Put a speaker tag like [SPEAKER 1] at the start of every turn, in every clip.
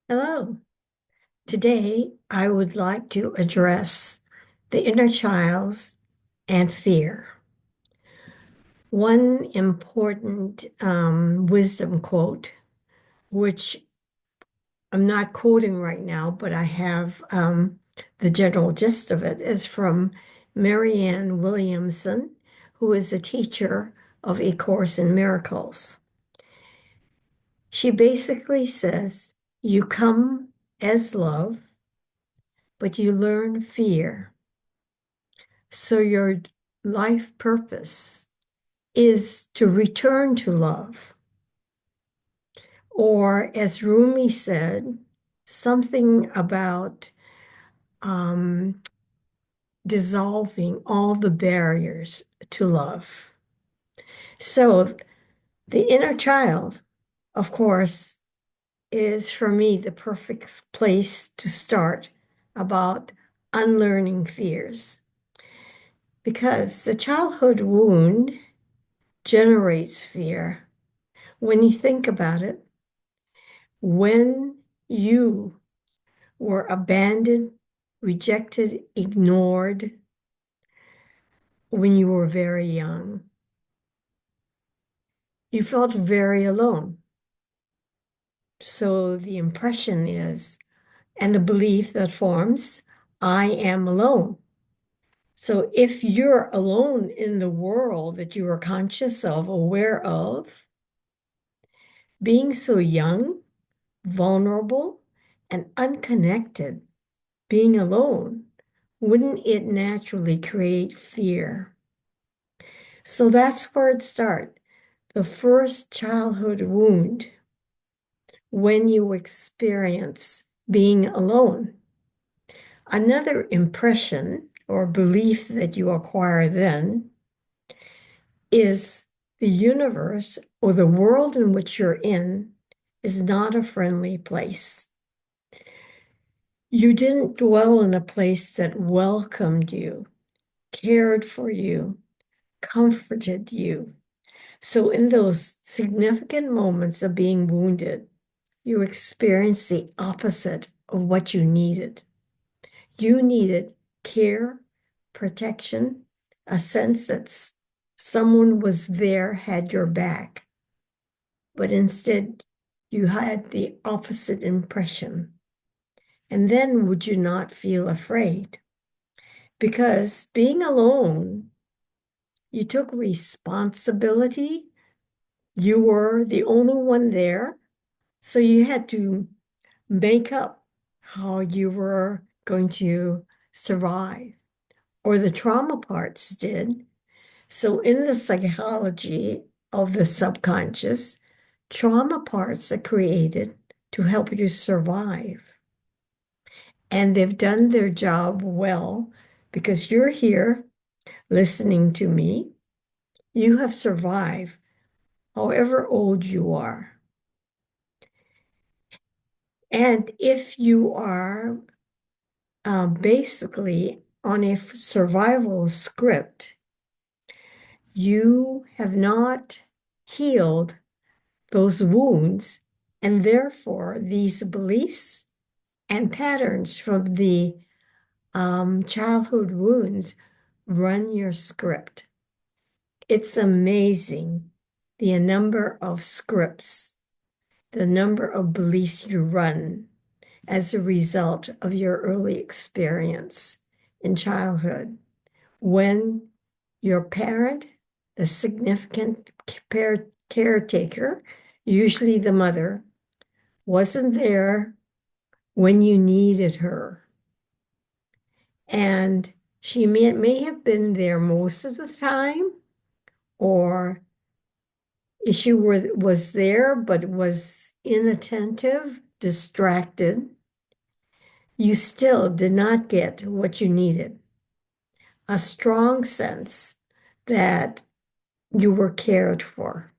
[SPEAKER 1] Hello. Today, I would like to address the inner child's and fear. One important wisdom quote, which I'm not quoting right now, but I have the general gist of it, is from Marianne Williamson, who is a teacher of A Course in Miracles. She basically says, you come as love, but you learn fear. So your life purpose is to return to love. Or, as Rumi said, something about um, dissolving all the barriers to love. So, the inner child, of course, is for me the perfect place to start about unlearning fears. Because the childhood wound generates fear. When you think about it, when you were abandoned, rejected, ignored when you were very young, you felt very alone. So the impression is, and the belief that forms, I am alone. So if you're alone in the world that you are conscious of, aware of, being so young, vulnerable, and unconnected, being alone, wouldn't it naturally create fear? So that's where it starts. The first childhood wound when you experience being alone. Another impression or belief that you acquire then is the universe or the world in which you're in is not a friendly place. You didn't dwell in a place that welcomed you, cared for you, comforted you. So, in those significant moments of being wounded, you experience the opposite of what you needed. You needed care, protection, a sense that someone was there, had your back. But instead, you had the opposite impression. And then would you not feel afraid? Because being alone, you took responsibility. You were the only one there. So you had to make up how you were going to survive, or the trauma parts did. So in the psychology of the subconscious, trauma parts are created to help you survive. And they've done their job well because you're here listening to me. You have survived, however old you are. And if you are basically on a survival script, you have not healed those wounds, and therefore these beliefs and patterns from the childhood wounds run your script. It's amazing the number of scripts, the number of beliefs you run as a result of your early experience in childhood. When your parent, the significant caretaker, usually the mother, wasn't there when you needed her. And she may have been there most of the time, or she was there but was inattentive, distracted. You still did not get what you needed. A strong sense that you were cared for.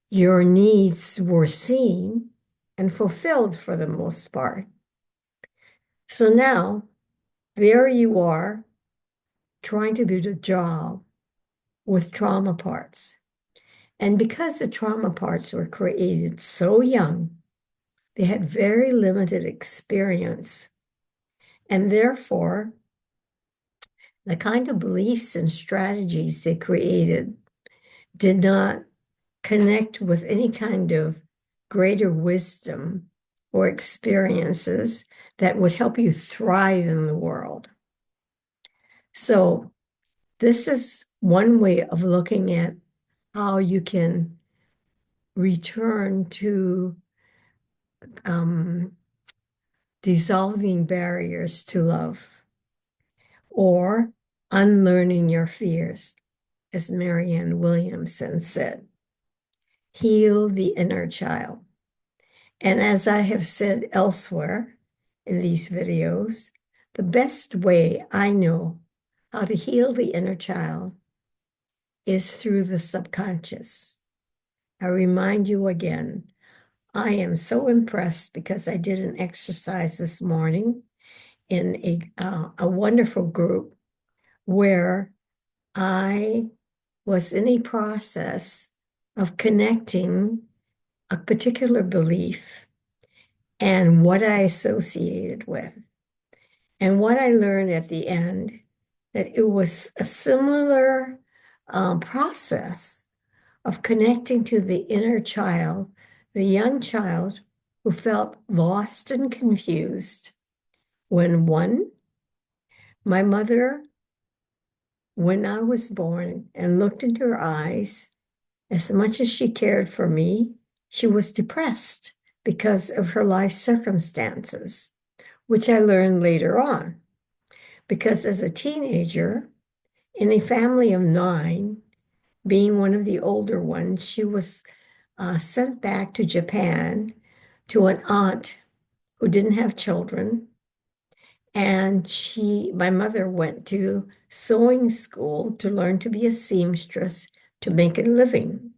[SPEAKER 1] Your needs were seen and fulfilled for the most part. So now, there you are trying to do the job with trauma parts. And because the trauma parts were created so young, They had very limited experience, and therefore, the kind of beliefs and strategies they created did not connect with any kind of greater wisdom or experiences that would help you thrive in the world. So, this is one way of looking at how you can return to um, dissolving barriers to love or unlearning your fears, as Marianne Williamson said. Heal the inner child. And as I have said elsewhere in these videos, the best way I know how to heal the inner child is through the subconscious. I remind you again, I am so impressed because I did an exercise this morning in a wonderful group where I was in a process of connecting a particular belief and what I associated with. And what I learned at the end, that it was a similar process of connecting to the inner child, the young child who felt lost and confused when one, my mother, when I was born and looked into her eyes, as much as she cared for me, she was depressed because of her life circumstances, which I learned later on. Because as a teenager, in a family of 9, being one of the older ones, she was sent back to Japan to an aunt who didn't have children. And my mother went to sewing school to learn to be a seamstress to make a living.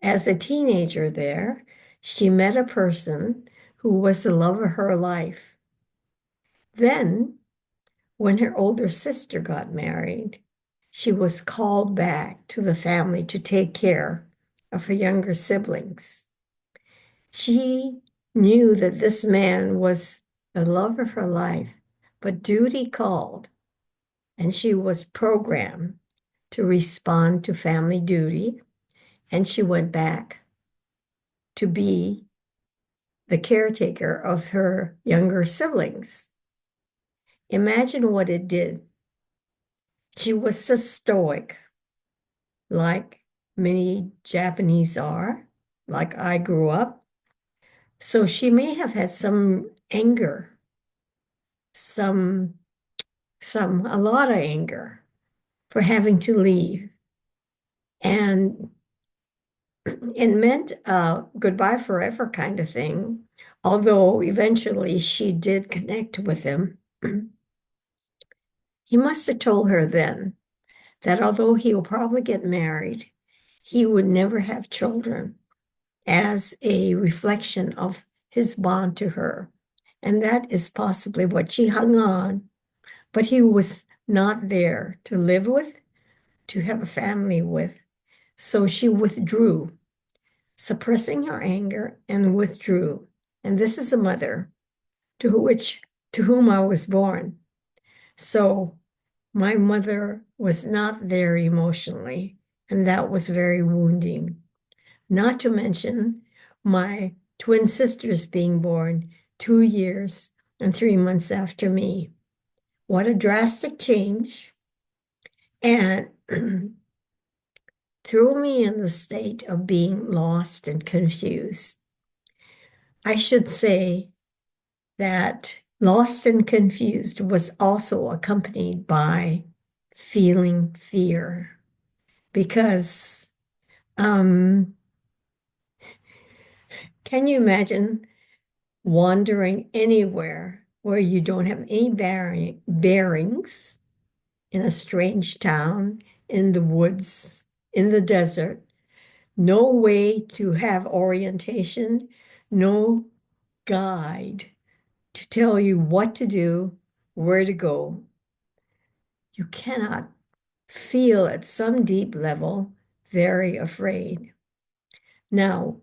[SPEAKER 1] As a teenager there, she met a person who was the love of her life. Then, when her older sister got married, she was called back to the family to take care of her younger siblings. She knew that this man was the love of her life, but duty called, and she was programmed to respond to family duty, and she went back to be the caretaker of her younger siblings. Imagine what it did. She was so stoic, like many Japanese are, like I grew up. So she may have had some anger, some, a lot of anger for having to leave. And it meant a goodbye forever kind of thing, although eventually she did connect with him. He must have told her then that although he'll probably get married, he would never have children as a reflection of his bond to her. And that is possibly what she hung on, but he was not there to live with, to have a family with. So she withdrew, suppressing her anger, and withdrew. And this is a mother to whom I was born. So my mother was not there emotionally, and that was very wounding. Not to mention my twin sisters being born 2 years and 3 months after me. What a drastic change. And threw me in the state of being lost and confused. I should say that lost and confused was also accompanied by feeling fear because can you imagine wandering anywhere where you don't have any bearings in a strange town, in the woods, in the desert, no way to have orientation, no guide to tell you what to do, where to go. You cannot feel at some deep level very afraid. Now,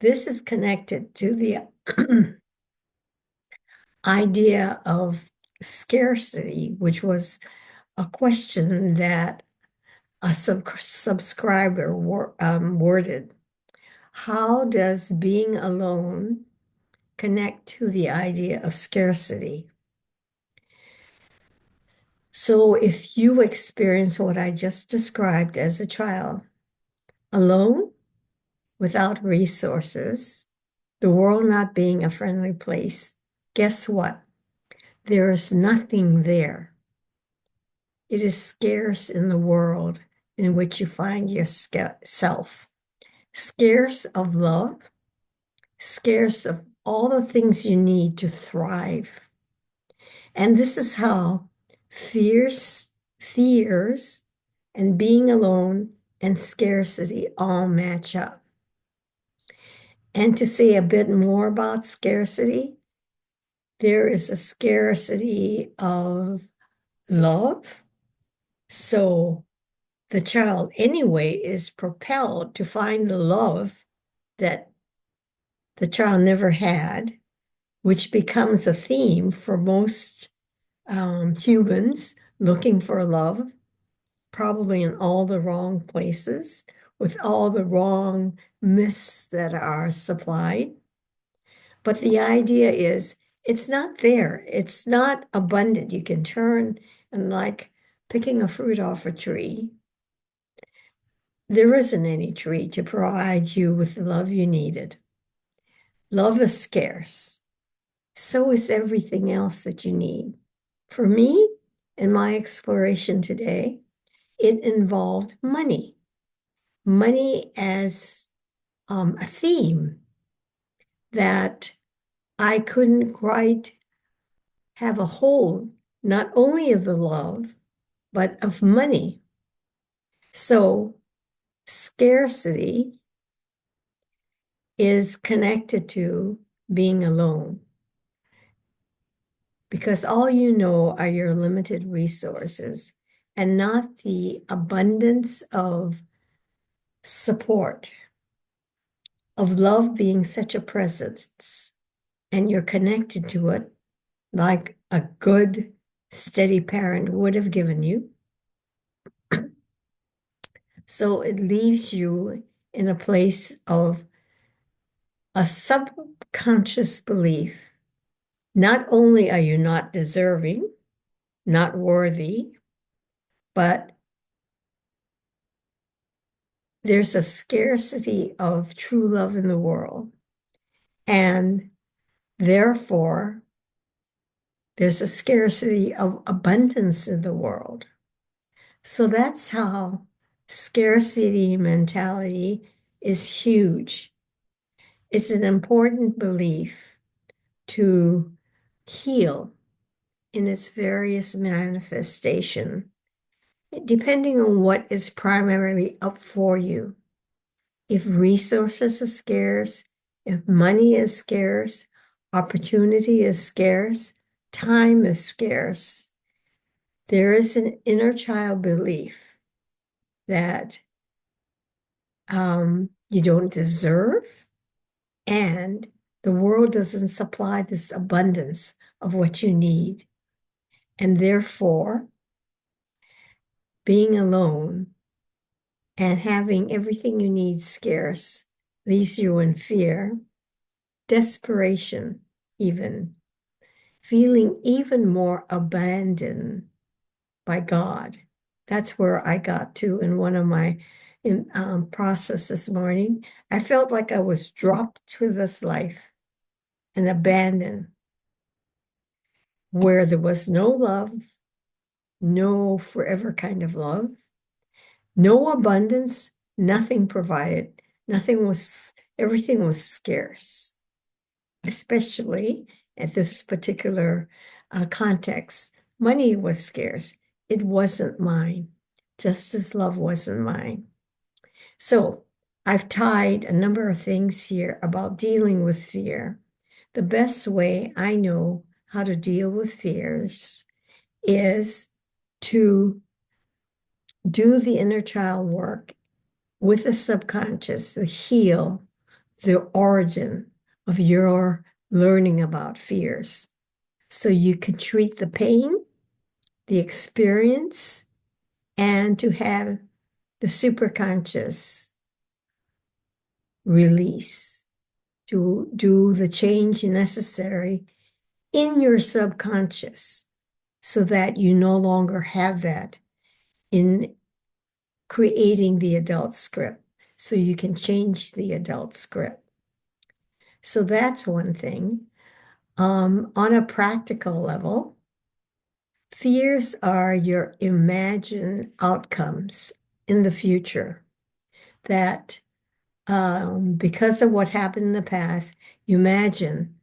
[SPEAKER 1] This is connected to the idea of scarcity, which was a question that a subscriber worded. How does being alone connect to the idea of scarcity? So if you experience what I just described as a child, alone, without resources, the world not being a friendly place, guess what? There is nothing there. It is scarce in the world in which you find yourself. Scarce of love, scarce of all the things you need to thrive. And this is how fears, and being alone and scarcity all match up. And to say a bit more about scarcity, there is a scarcity of love. So the child, anyway, is propelled to find the love that the child never had, which becomes a theme for most humans looking for love, probably in all the wrong places, with all the wrong myths that are supplied. But the idea is it's not there. It's not abundant. You can turn and like picking a fruit off a tree. There isn't any tree to provide you with the love you needed. Love is scarce. So is everything else that you need. For me, in my exploration today, it involved money. Money as a theme that I couldn't quite have a hold, not only of the love, but of money. So scarcity is connected to being alone because all you know are your limited resources and not the abundance of support, of love being such a presence, and you're connected to it like a good, steady parent would have given you. So it leaves you in a place of a subconscious belief. Not only are you not deserving, not worthy, but there's a scarcity of true love in the world. And therefore, there's a scarcity of abundance in the world. So that's how scarcity mentality is huge. It's an important belief to heal in its various manifestation, depending on what is primarily up for you. If resources are scarce, if money is scarce, opportunity is scarce, time is scarce, there is an inner child belief that you don't deserve, and the world doesn't supply this abundance of what you need. And therefore, being alone and having everything you need scarce leaves you in fear, desperation, even feeling even more abandoned by God. That's where I got to in one of my process this morning. I felt like I was dropped to this life and abandoned, where there was no love, no forever kind of love, no abundance, nothing provided, everything was scarce, especially at this particular context. Money was scarce. It wasn't mine, just as love wasn't mine. So I've tied a number of things here about dealing with fear. The best way I know how to deal with fears is to do the inner child work with the subconscious to heal the origin of your learning about fears. So you can treat the pain, the experience, and to have the superconscious release, to do the change necessary in your subconscious so that you no longer have that in creating the adult script. So you can change the adult script. So that's one thing. On a practical level, fears are your imagined outcomes in the future that because of what happened in the past, you imagine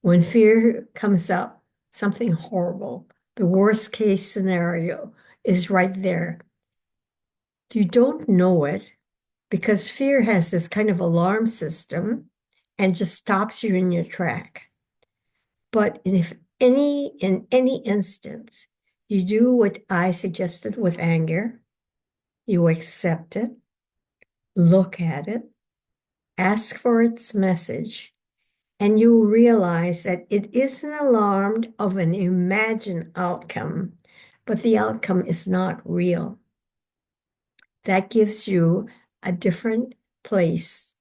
[SPEAKER 1] when fear comes up, something horrible, the worst case scenario is right there. You don't know it because fear has this kind of alarm system and just stops you in your track. But if in any instance, you do what I suggested with anger, you accept it, look at it, ask for its message, and you realize that it isn't alarmed of an imagined outcome, but the outcome is not real. That gives you a different place.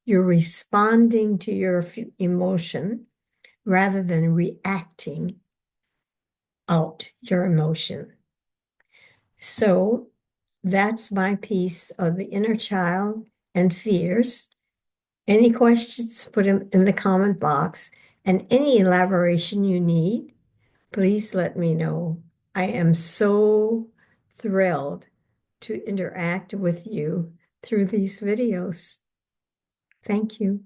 [SPEAKER 1] You're responding to your emotion rather than reacting out your emotion. So that's my piece of the inner child and fears. Any questions, put them in the comment box, and any elaboration you need, please let me know. I am so thrilled to interact with you through these videos. Thank you.